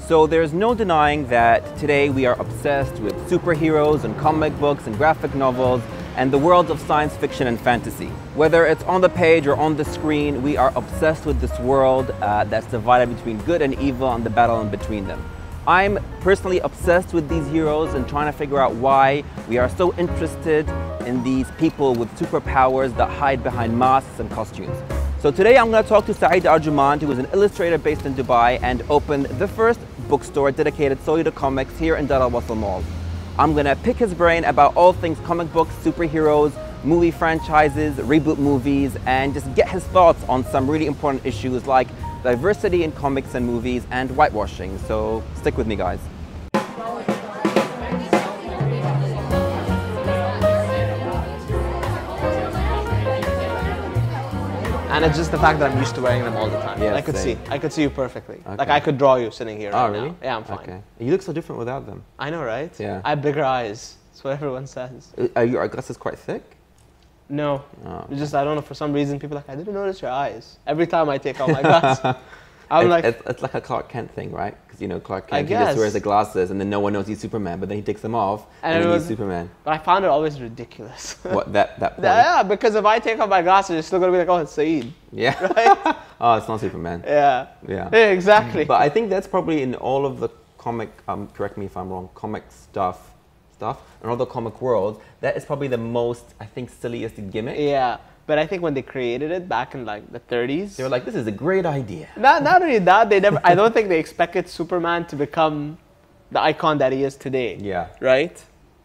So there's no denying that today we are obsessed with superheroes and comic books and graphic novels and the world of science fiction and fantasy. Whether it's on the page or on the screen, we are obsessed with this world that's divided between good and evil and the battle in between them. I'm personally obsessed with these heroes and trying to figure out why we are so interested in these people with superpowers that hide behind masks and costumes. So today I'm going to talk to Saeed Arjumand, who is an illustrator based in Dubai and opened the first bookstore dedicated solely to comics here in Jalal Mall. I'm going to pick his brain about all things comic books, superheroes, movie franchises, reboot movies, and just get his thoughts on some really important issues like diversity in comics and movies and whitewashing. So stick with me, guys. And it's just the fact that I'm used to wearing them all the time. Yeah, I could see you perfectly. Okay. Like I could draw you sitting here. Oh, right really? Now. Yeah, I'm fine. Okay. You look so different without them. I know, right? Yeah. I have bigger eyes. That's what everyone says. Are your glasses quite thick? No. Oh. It's just, I don't know, for some reason people are like, I didn't notice your eyes. Every time I take off my glasses. It's like a Clark Kent thing, right? Because, you know, Clark Kent, he just wears the glasses and then no one knows he's Superman, but then he takes them off and then he's Superman. But I found it always ridiculous. What, that point? Yeah, because if I take off my glasses, you're still going to be like, oh, it's Saeed. Yeah. Right? Oh, it's not Superman. Yeah. Yeah. Yeah, exactly. But I think that's probably in all of the comic, correct me if I'm wrong, comic stuff, and all the comic world, that is probably the most, I think, silliest gimmick. Yeah. But I think when they created it back in like the 30s, they were like, this is a great idea. Not only that, I don't think they expected Superman to become the icon that he is today. Yeah. Right?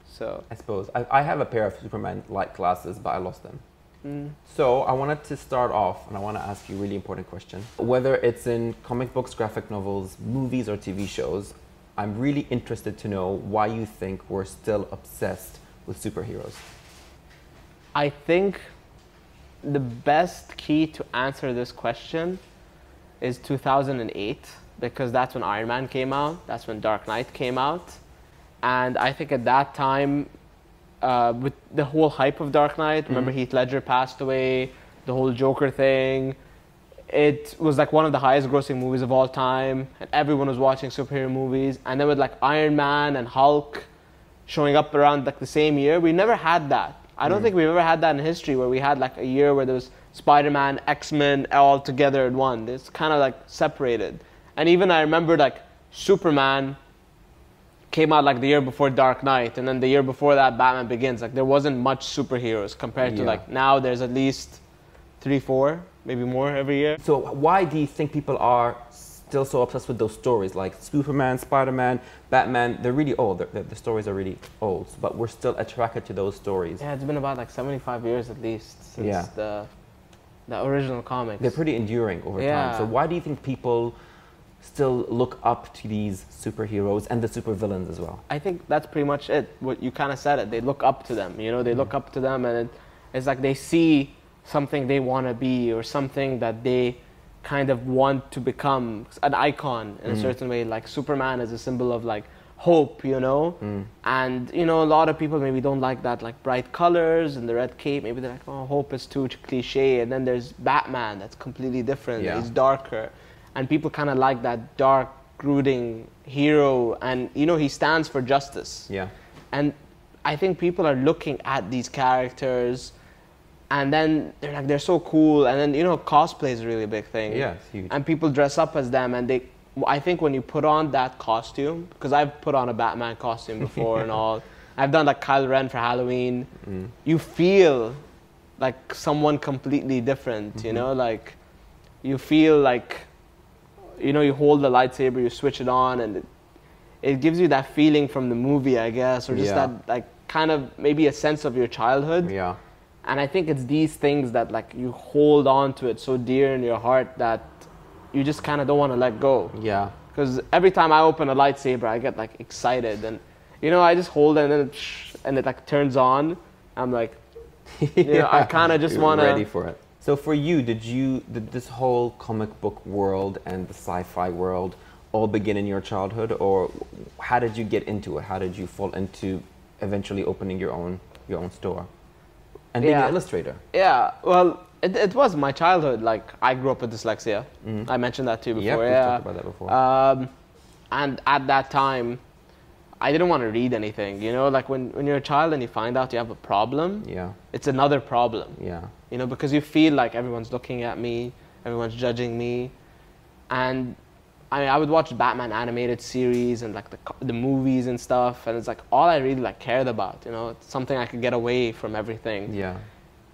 So I suppose. I have a pair of Superman-like glasses, but I lost them. So I wanted to start off, and I want to ask you a really important question. Whether it's in comic books, graphic novels, movies, or TV shows, I'm really interested to know why you think we're still obsessed with superheroes. I think the best key to answer this question is 2008, because that's when Iron Man came out, that's when Dark Knight came out. And I think at that time, with the whole hype of Dark Knight, remember Heath Ledger passed away, the whole Joker thing, it was like one of the highest grossing movies of all time, and everyone was watching superhero movies. And then with like Iron Man and Hulk showing up around like the same year, we never had that. I don't think we've ever had that in history, where we had like a year where there was Spider-Man, X-Men all together in one. It's kind of like separated. And even I remember like Superman came out like the year before Dark Knight, and then the year before that Batman Begins. Like there wasn't much superheroes compared to like now there's at least 3, 4, maybe more every year. So why do you think people are still so obsessed with those stories like Superman, Spider-Man, Batman? They're really old. The stories are really old, but we're still attracted to those stories. Yeah, it's been about like 75 years at least since the original comics. They're pretty enduring over time. So why do you think people still look up to these superheroes and the supervillains as well? I think that's pretty much it. What you kind of said it. They look up to them. You know, they look up to them, and it's like they see something they want to be, or something that they kind of want to become, an icon in a certain way. Like Superman is a symbol of like hope, you know. And you know, a lot of people maybe don't like that like bright colors and the red cape. Maybe they're like, oh, hope is too cliche. And then there's Batman, that's completely different. He's darker, and people kind of like that dark, brooding hero. And you know, he stands for justice. Yeah. And I think people are looking at these characters, and then they're like, they're so cool. And then, you know, cosplay is a really big thing. Yeah, it's huge. And people dress up as them, and I think when you put on that costume, because I've put on a Batman costume before and all, I've done like Kylo Ren for Halloween, you feel like someone completely different, you know, like you feel like, you know, you hold the lightsaber, you switch it on, and it gives you that feeling from the movie, I guess, or just that like kind of maybe a sense of your childhood. Yeah. And I think it's these things that like you hold on to it so dear in your heart that you just kind of don't want to let go. Yeah. Because every time I open a lightsaber, I get like excited, and you know, I just hold it, and it like turns on. I'm like, you know, I kind of just want to. Ready for it. So for you, did this whole comic book world and the sci-fi world all begin in your childhood, or how did you get into it? How did you fall into eventually opening your own store and being an illustrator? Yeah, well, it was my childhood. Like, I grew up with dyslexia. I mentioned that to you before. Yep, we've talked about that before. And at that time, I didn't want to read anything, you know, like when you're a child and you find out you have a problem, Yeah. it's another problem, Yeah. you know, because you feel like everyone's looking at me, everyone's judging me. And I would watch Batman animated series and like the movies and stuff, and it's like all I really like cared about, you know, it's something I could get away from everything. Yeah.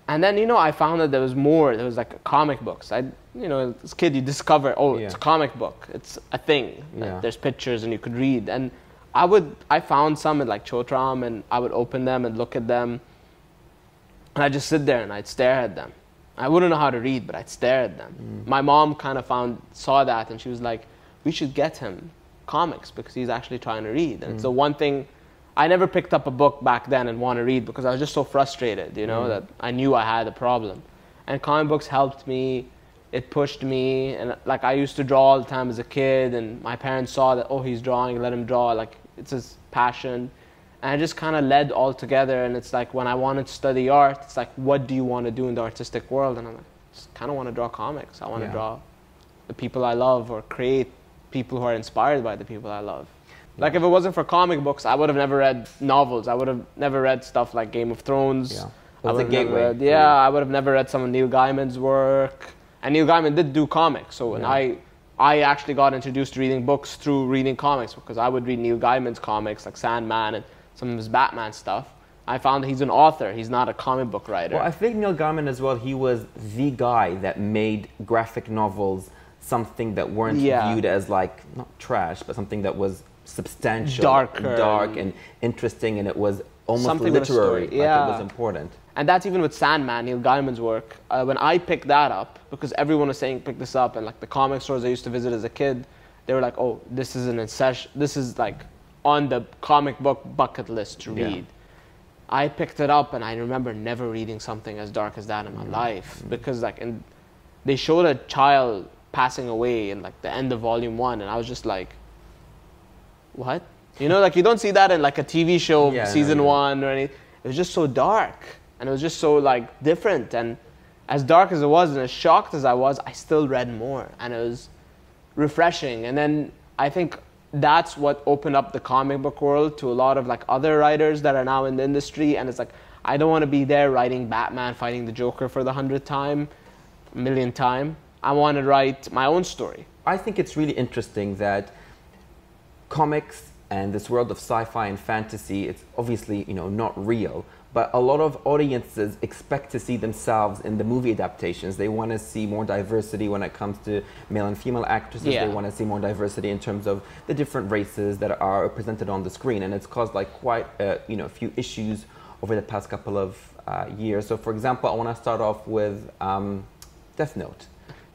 And then, you know, I found that there was more. There was like comic books. You know, as a kid, you discover, oh, it's a comic book. It's a thing. Yeah. Like, there's pictures and you could read. And I found some in like Chotram, and I would open them and look at them. And I'd just sit there and I'd stare at them. I wouldn't know how to read, but I'd stare at them. My mom kind of saw that, and she was like, we should get him comics because he's actually trying to read. And so one thing, I never picked up a book back then and want to read because I was just so frustrated, you know, that I knew I had a problem. And comic books helped me. It pushed me. And like I used to draw all the time as a kid, and my parents saw that, oh, he's drawing, let him draw. Like it's his passion. And it just kind of led all together. And it's like when I wanted to study art, it's like, what do you want to do in the artistic world? And I'm like, just kind of want to draw comics. I want to draw the people I love or create people who are inspired by the people I love. Like if it wasn't for comic books, I would have never read novels. I would have never read stuff like Game of Thrones. Yeah. I would have never read some of Neil Gaiman's work. And Neil Gaiman did do comics. So when I actually got introduced to reading books through reading comics, because I would read Neil Gaiman's comics like Sandman and some of his Batman stuff. I found that he's an author. He's not a comic book writer. Well, I think Neil Gaiman as well, he was the guy that made graphic novels something that weren't viewed as like, not trash, but something that was substantial, dark and interesting, and it was almost something literary. With a story. Yeah. Like it was important. And that's even with Sandman, Neil Gaiman's work. When I picked that up, because everyone was saying pick this up, and like the comic stores I used to visit as a kid, they were like, oh, this is this is like on the comic book bucket list to read. I picked it up, and I remember never reading something as dark as that in my life, because like they showed a child passing away in like the end of volume 1, and I was just like, what? You know, like you don't see that in like a TV show, season 1 or anything. It was just so dark, and it was just so like different. And as dark as it was, and as shocked as I was, I still read more, and it was refreshing. And then I think that's what opened up the comic book world to a lot of like other writers that are now in the industry. And it's like, I don't want to be there writing Batman fighting the Joker for the 100th millionth time. I want to write my own story. I think it's really interesting that comics and this world of sci-fi and fantasy, it's obviously, you know, not real, but a lot of audiences expect to see themselves in the movie adaptations. They want to see more diversity when it comes to male and female actresses. They want to see more diversity in terms of the different races that are presented on the screen, and it's caused like quite a few issues over the past couple of years. So for example, I want to start off with Death Note.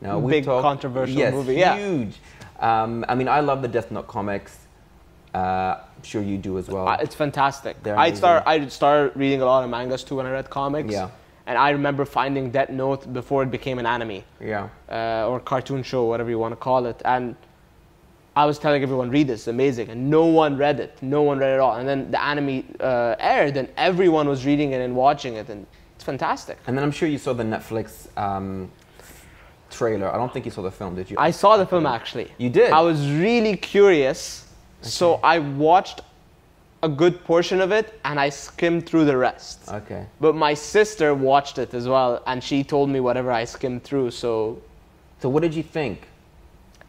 Now, big controversial movie. Huge. I mean, I love the Death Note comics. I'm sure you do as well. It's fantastic. I started reading a lot of mangas too when I read comics. Yeah. And I remember finding Death Note before it became an anime. Yeah. Or cartoon show, whatever you want to call it. And I was telling everyone, read this, it's amazing. And no one read it. No one read it at all. And then the anime aired, and everyone was reading it and watching it. And it's fantastic. And then I'm sure you saw the Netflix trailer. I don't think you saw the film, did you? I saw the film, actually. You did? I was really curious. Okay. So I watched a good portion of it, and I skimmed through the rest. Okay. But my sister watched it as well, and she told me whatever I skimmed through, so... So what did you think?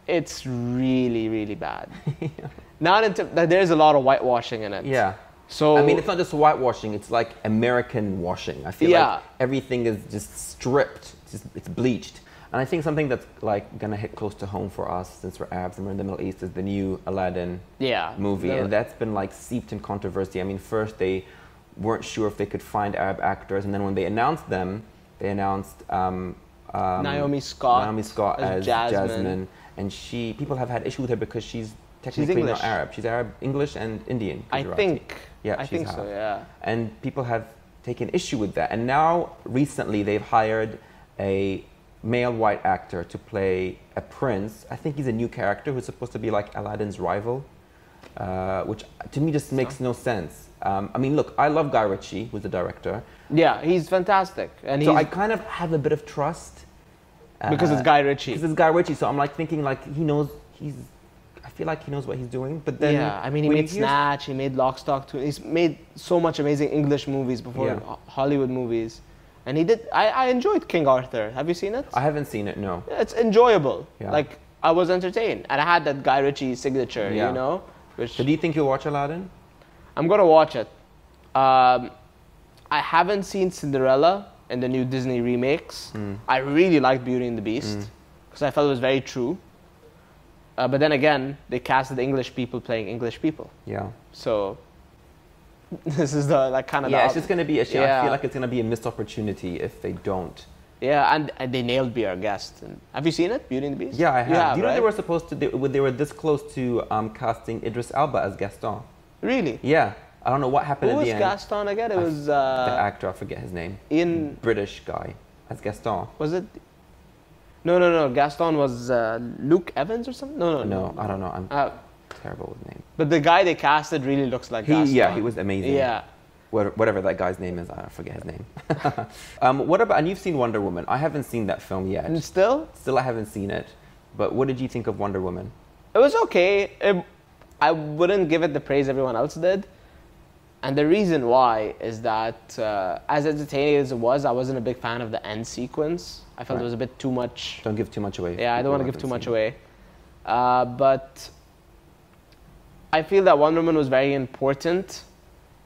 It's really, really bad. There's a lot of whitewashing in it. Yeah. So... I mean, it's not just whitewashing, it's like American washing. I feel like everything is just stripped, it's bleached. And I think something that's like gonna hit close to home for us, since we're Arabs and we're in the Middle East, is the new Aladdin movie, and that's been like steeped in controversy. I mean, first they weren't sure if they could find Arab actors, and then when they announced them, they announced Naomi Scott as Jasmine, and people have had issue with her because she's technically not Arab. She's Arab, English, and Indian. I think. Yeah, I think so. Yeah. And people have taken issue with that, and now recently they've hired a male white actor to play a prince. I think he's a new character who's supposed to be like Aladdin's rival, which to me just makes no sense. I mean, look, I love Guy Ritchie, who's the director. Yeah, he's fantastic. And so I kind of have a bit of trust. Because it's Guy Ritchie. Because it's Guy Ritchie, so I'm like thinking like he knows, I feel like he knows what he's doing, but then yeah, I mean, he made Snatch, he made Lock, Stock 2. He's made so much amazing English movies before, Hollywood movies. And he did, I enjoyed King Arthur. Have you seen it? I haven't seen it, no. Yeah, it's enjoyable. Yeah. Like, I was entertained. And I had that Guy Ritchie signature, you know? So do you think you'll watch Aladdin? I'm going to watch it. I haven't seen Cinderella in the new Disney remakes. I really liked Beauty and the Beast because I felt it was very true. But then again, they casted English people playing English people. Yeah. So this is the like kind of it's just going to be a shame. I feel like it's going to be a missed opportunity if they don't. Yeah, and they nailed Be Our Guest. And have you seen it, Beauty and the Beast? Yeah, I have. Do you know right? they were supposed to? They were this close to casting Idris Elba as Gaston. Really? Yeah. I don't know what happened at the end. Who was Gaston again? It was... the actor, I forget his name. British guy as Gaston. Was it? No. Gaston was Luke Evans or something? No, I don't know. I'm terrible with names. But the guy they casted really looks like Gaston. Yeah, he was amazing. Yeah. Whatever that guy's name is, I forget his name. What about, and you've seen Wonder Woman. I haven't seen that film yet. And still? Still I haven't seen it. But what did you think of Wonder Woman? It was okay. I wouldn't give it the praise everyone else did. And the reason why is that as entertaining as it was, I wasn't a big fan of the end sequence. I felt it was a bit too much. Don't give too much away. Yeah, I don't want to give too much away. But I feel that Wonder Woman was very important.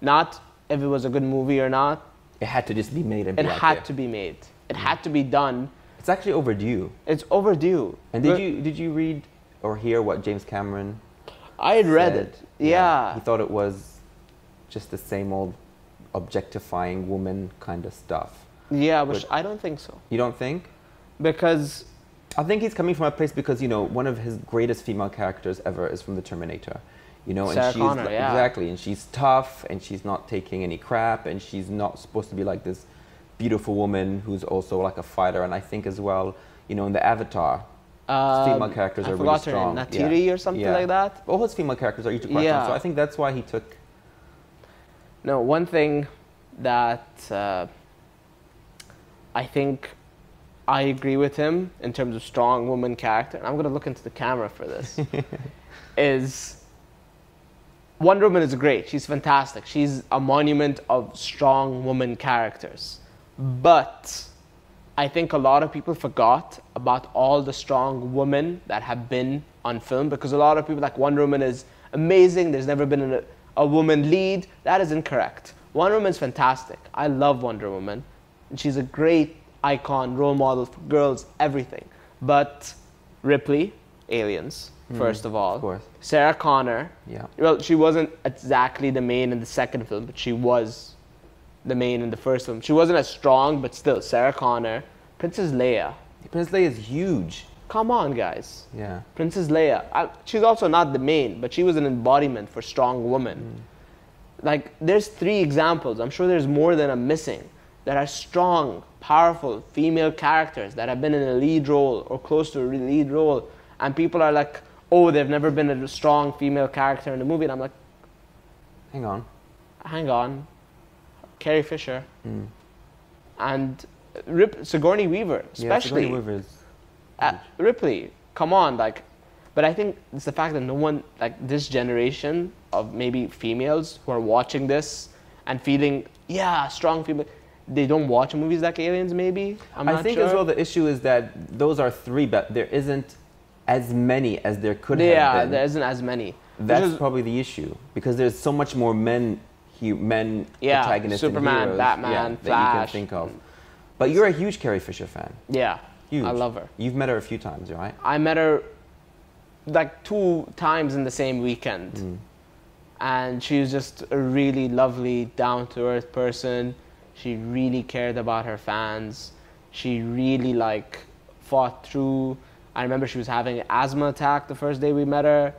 Not if it was a good movie or not. It had to just be made and be It out had there. to be made. It had to be done. It's actually overdue. It's overdue. And did you read or hear what James Cameron I had read said? it. Yeah. He thought it was just the same old objectifying woman kind of stuff. Yeah, but I don't think so. You don't think? Because I think he's coming from a place because, you know, one of his greatest female characters ever is from The Terminator. You know, Sarah and she's Connor, exactly, and she's tough, and she's not taking any crap, and she's not supposed to be like this beautiful woman who's also like a fighter. And I think as well, you know, in the Avatar, female characters are really strong. I forgot her name, Natiri or something like that. All his female characters are usually quite strong, so I think that's why he took. No, one thing that I think I agree with him in terms of strong woman character, and I'm going to look into the camera for this, is Wonder Woman is great. She's fantastic. She's a monument of strong woman characters. But I think a lot of people forgot about all the strong women that have been on film, because a lot of people like Wonder Woman is amazing. There's never been a woman lead. That is incorrect. Wonder Woman's fantastic. I love Wonder Woman. And she's a great icon, role model for girls, everything. But Ripley, Aliens, first of all. Of course. Sarah Connor. Yeah. Well, she wasn't exactly the main in the second film, but she was the main in the first film. She wasn't as strong, but still, Sarah Connor. Princess Leia. Princess Leia is huge. Come on, guys. Yeah. Princess Leia. She's also not the main, but she was an embodiment for strong woman. Like, there's 3 examples. I'm sure there's more than I'm missing that are strong, powerful female characters that have been in a lead role or close to a lead role. And people are like, oh, they've never been a strong female character in a movie. And I'm like, hang on. Carrie Fisher. And Sigourney Weaver, especially. Yeah, Sigourney Weaver is Ripley, come on, like. But I think it's the fact that no one, like this generation of maybe females who are watching this and feeling, yeah, strong female, they don't watch movies like Aliens, maybe? I think as well the issue is that those are 3, but there isn't as many as there could have been. Yeah, there isn't as many. That's probably the issue, because there's so much more men protagonists Superman, and heroes, Batman, Flash. that you can think of. But you're a huge Carrie Fisher fan. Yeah, huge. I love her. You've met her a few times, right? I met her like 2 times in the same weekend. And she was just a really lovely, down-to-earth person. She really cared about her fans. She really like fought through. I remember she was having an asthma attack the first day we met her.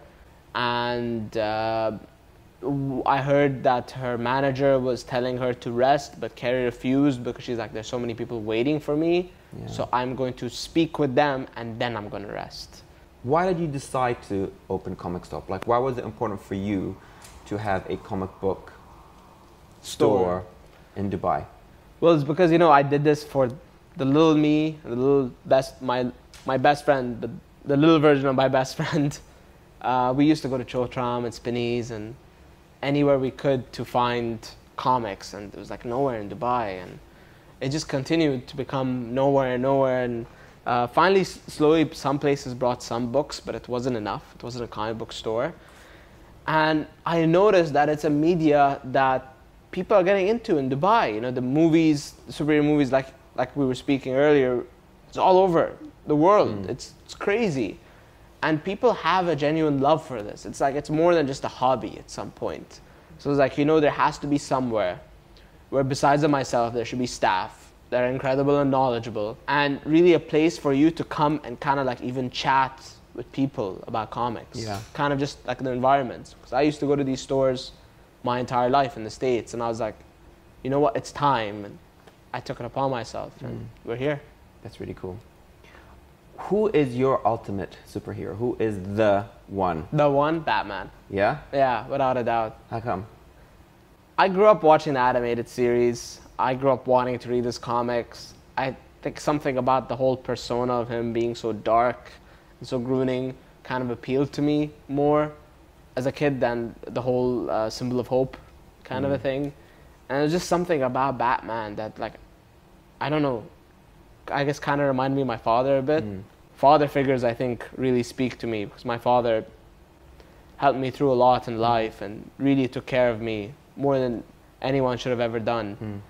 And I heard that her manager was telling her to rest, but Carrie refused because she's like, there's so many people waiting for me. Yeah. So I'm going to speak with them and then I'm going to rest. Why did you decide to open Comic Stop? Like, why was it important for you to have a comic book store in Dubai? Well, it's because, you know, I did this for the little me, the little my best friend, the little version of my best friend. We used to go to Chotram and Spinneys and anywhere we could to find comics, and there was like nowhere in Dubai, and it just continued to become nowhere and nowhere. And finally, slowly, some places brought some books, but it wasn't enough. It wasn't a comic book store. And I noticed that it's a media that people are getting into in Dubai. You know, the movies, the superhero movies, like we were speaking earlier, it's all over the world. It's crazy. And people have a genuine love for this. It's like, it's more than just a hobby at some point. So it's like, you know, there has to be somewhere where besides of myself, there should be staff that are incredible and knowledgeable, and really a place for you to come and kind of like even chat with people about comics. Yeah. Kind of just like the environment. Because I used to go to these stores my entire life in the States, and I was like, you know what, it's time. And I took it upon myself, and we're here. That's really cool. Who is your ultimate superhero? Who is the one? The one? Batman. Yeah? Yeah, without a doubt. How come? I grew up watching the animated series. I grew up wanting to read his comics. I think something about the whole persona of him being so dark and so groaning kind of appealed to me more as a kid than the whole symbol of hope kind of a thing. And it was just something about Batman that, like, I don't know, I guess kind of reminded me of my father a bit. Father figures, I think, really speak to me, because my father helped me through a lot in life and really took care of me more than anyone should have ever done.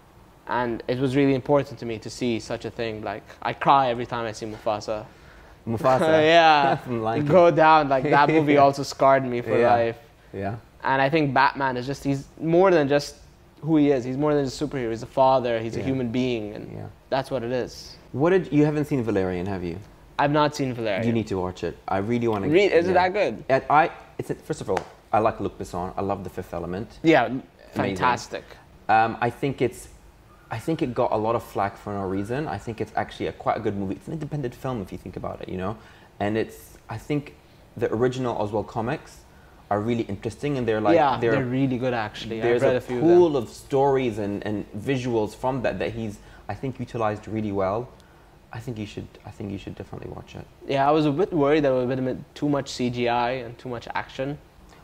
And it was really important to me to see such a thing. Like, I cry every time I see Mufasa. Mufasa? Yeah. Go down. Like, that movie also scarred me for life. Yeah. And I think Batman is just, he's more than just who he is. He's more than just a superhero. He's a father. He's a human being. And that's what it is. You haven't seen Valerian, have you? I've not seen Valerian. You need to watch it. I really want to. Is it that good? First of all, I like Luc Besson. I love The Fifth Element. Yeah, fantastic. I think it got a lot of flack for no reason. I think it's actually quite a good movie. It's an independent film if you think about it, you know. And I think the original Oswald comics are really interesting, and they're they're really good actually. There's a pool of stories and visuals from that he's, I think, utilized really well. I think you should definitely watch it. Yeah, I was a bit worried that it would have been too much CGI and too much action.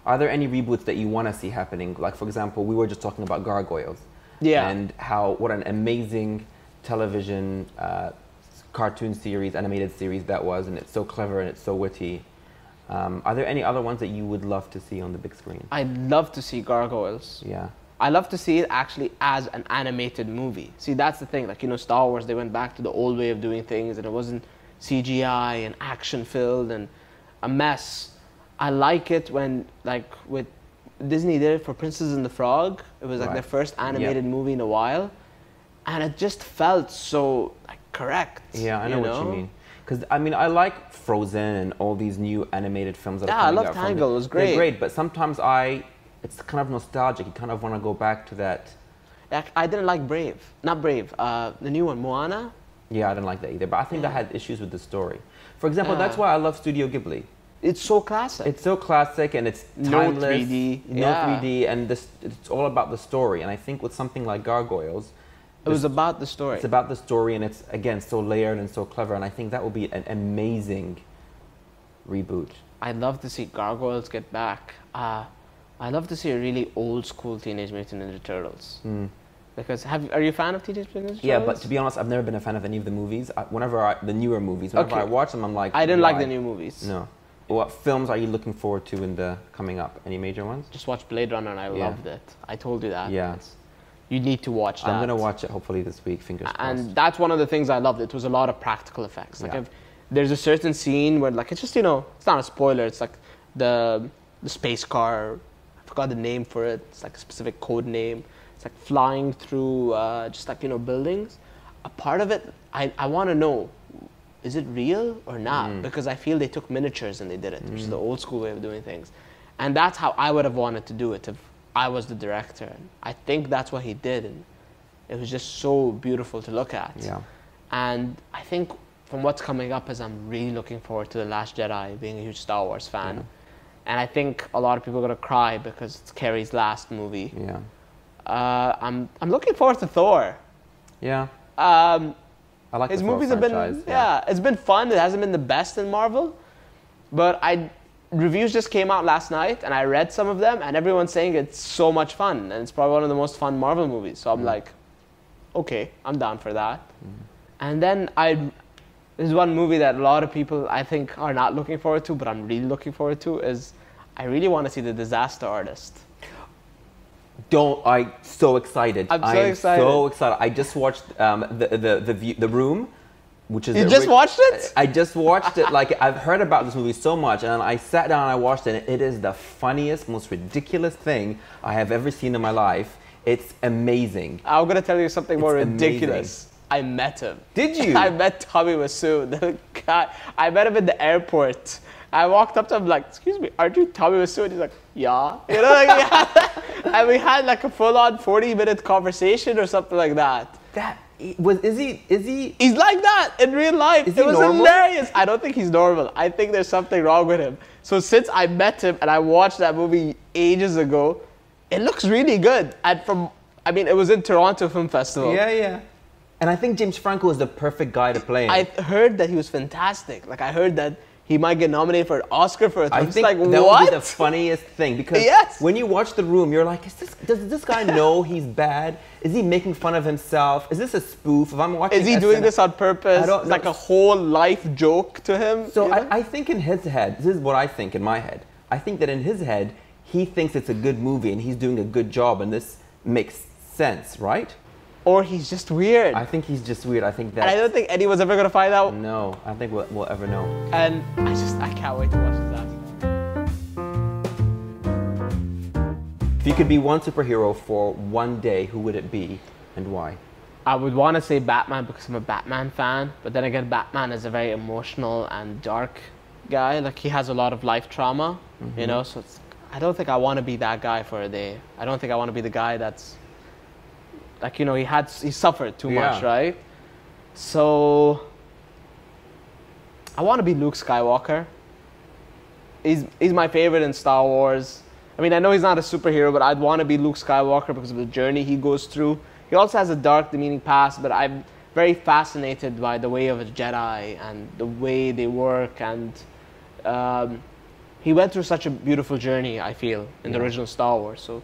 Are there any reboots that you want to see happening? Like, for example, we were just talking about Gargoyles. Yeah. And what an amazing television cartoon series, animated series that was, and it's so clever and it's so witty. Are there any other ones that you would love to see on the big screen? I'd love to see Gargoyles. Yeah. I love to see it actually as an animated movie. See, that's the thing. Like, you know, Star Wars, they went back to the old way of doing things, and it wasn't CGI and action-filled and a mess. I like it when, like, with Disney did it for Princess and the Frog. It was like their first animated movie in a while, and it just felt so, like, correct. Yeah, I know what you mean. Because, I mean, I like Frozen and all these new animated films that are coming out. Yeah, I love Tangled. It was great. They're great, but sometimes it's kind of nostalgic. You kind of want to go back to that. I didn't like Brave. Not Brave. The new one, Moana. Yeah, I didn't like that either. But I think that had issues with the story. For example, that's why I love Studio Ghibli. It's so classic. It's so classic, and it's timeless. No 3D. No 3D, and it's all about the story. And I think with something like Gargoyles, it was about the story. It's about the story, and it's, again, so layered and so clever. And I think that will be an amazing reboot. I'd love to see Gargoyles get back. I'd love to see a really old school Teenage Mutant Ninja Turtles. Because are you a fan of Teenage Mutant Ninja Turtles? Yeah, but to be honest, I've never been a fan of any of the movies. The newer movies, whenever I watch them, I'm like, I didn't like the new movies. No. What films are you looking forward to in the coming up? Any major ones? Just watched Blade Runner, and I loved it. I told you that. Yeah. You need to watch that. I'm going to watch it hopefully this week, fingers crossed. And that's one of the things I loved. It was a lot of practical effects. Like, there's a certain scene where, like, it's just, you know, it's not a spoiler. It's like the space car, I forgot the name for it. It's like a specific code name. It's like flying through just like, you know, buildings. A part of it, I want to know, is it real or not? Because I feel they took miniatures and they did it, which is the old school way of doing things. And that's how I would have wanted to do it if I was the director. And I think that's what he did. And it was just so beautiful to look at. Yeah. And I think from what's coming up is I'm really looking forward to The Last Jedi, being a huge Star Wars fan. Yeah. And I think a lot of people are going to cry because it's Carrie's last movie. Yeah. I'm looking forward to Thor. Yeah. I like his the movies Thor have franchise, been it's been fun. It hasn't been the best in Marvel, but reviews just came out last night, and I read some of them, and everyone's saying it's so much fun, and it's probably one of the most fun Marvel movies. So I'm like, okay, I'm down for that. And then there's one movie that a lot of people I think are not looking forward to, but I'm really looking forward to, is I really want to see The Disaster Artist. I'm so excited. I'm so excited. So excited. I just watched the Room, which is you just watched it? I just watched it. Like, I've heard about this movie so much, and I sat down and I watched it. And it is the funniest, most ridiculous thing I have ever seen in my life. It's amazing. I'm gonna tell you something more ridiculous. I met him. Did you? I met Tommy Wiseau, the guy. I met him in the airport. I walked up to him like, "Excuse me, aren't you Tommy Wiseau?" And he's like, "Yeah." You know, like, yeah. And we had like a full-on 40-minute conversation or something like that. Is he? He's like that in real life. Is he it was normal? hilarious. I don't think he's normal. I think there's something wrong with him. So since I met him and I watched that movie ages ago, it looks really good. And it was in Toronto Film Festival. Yeah. And I think James Franco is the perfect guy to play him. I heard that he was fantastic. Like, I heard that he might get nominated for an Oscar for it. I think like, that what? would be the funniest thing, because when you watch The Room, you're like, does this guy know he's bad? Is he making fun of himself? Is this a spoof? If I'm watching, is he doing this on purpose? It's like a whole life joke to him. So I think in his head, this is what I think in my head. I think that in his head, he thinks it's a good movie and he's doing a good job, and this makes sense, right? Or he's just weird. I think he's just weird. I think that. And I don't think anyone's ever gonna find out. No, I don't think we'll ever know. And I can't wait to watch this. If you could be one superhero for one day, who would it be and why? I would want to say Batman because I'm a Batman fan, but then again, Batman is a very emotional and dark guy. Like, he has a lot of life trauma, you know. So I don't think I want to be that guy for a day. I don't think I want to be the guy that's like, you know, he suffered too much, right? So I want to be Luke Skywalker. He's my favorite in Star Wars. I mean, I know he's not a superhero, but I'd want to be Luke Skywalker because of the journey he goes through. He also has a dark, demeaning past, but I'm very fascinated by the way of a Jedi and the way they work. And he went through such a beautiful journey, I feel, in the original Star Wars. So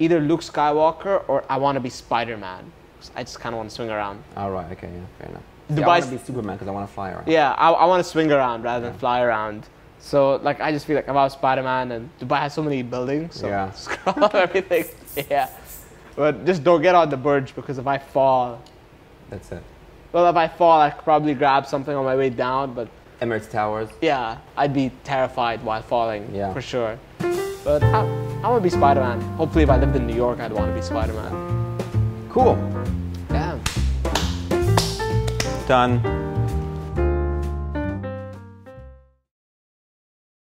either Luke Skywalker or I want to be Spider-Man. I just kind of want to swing around. All right, okay, yeah, fair enough. I want to be Superman because I want to fly around. Yeah, I want to swing around rather than fly around. So, like, I just feel like if I was Spider-Man, and Dubai has so many buildings, so scroll up everything. Yeah. But just don't get on the Burj, because if I fall... That's it. Well, if I fall, I could probably grab something on my way down, but... Emirates Towers. Yeah, I'd be terrified while falling, for sure. But I want to be Spider-Man. Hopefully, if I lived in New York, I'd want to be Spider-Man. Cool. Yeah. Done.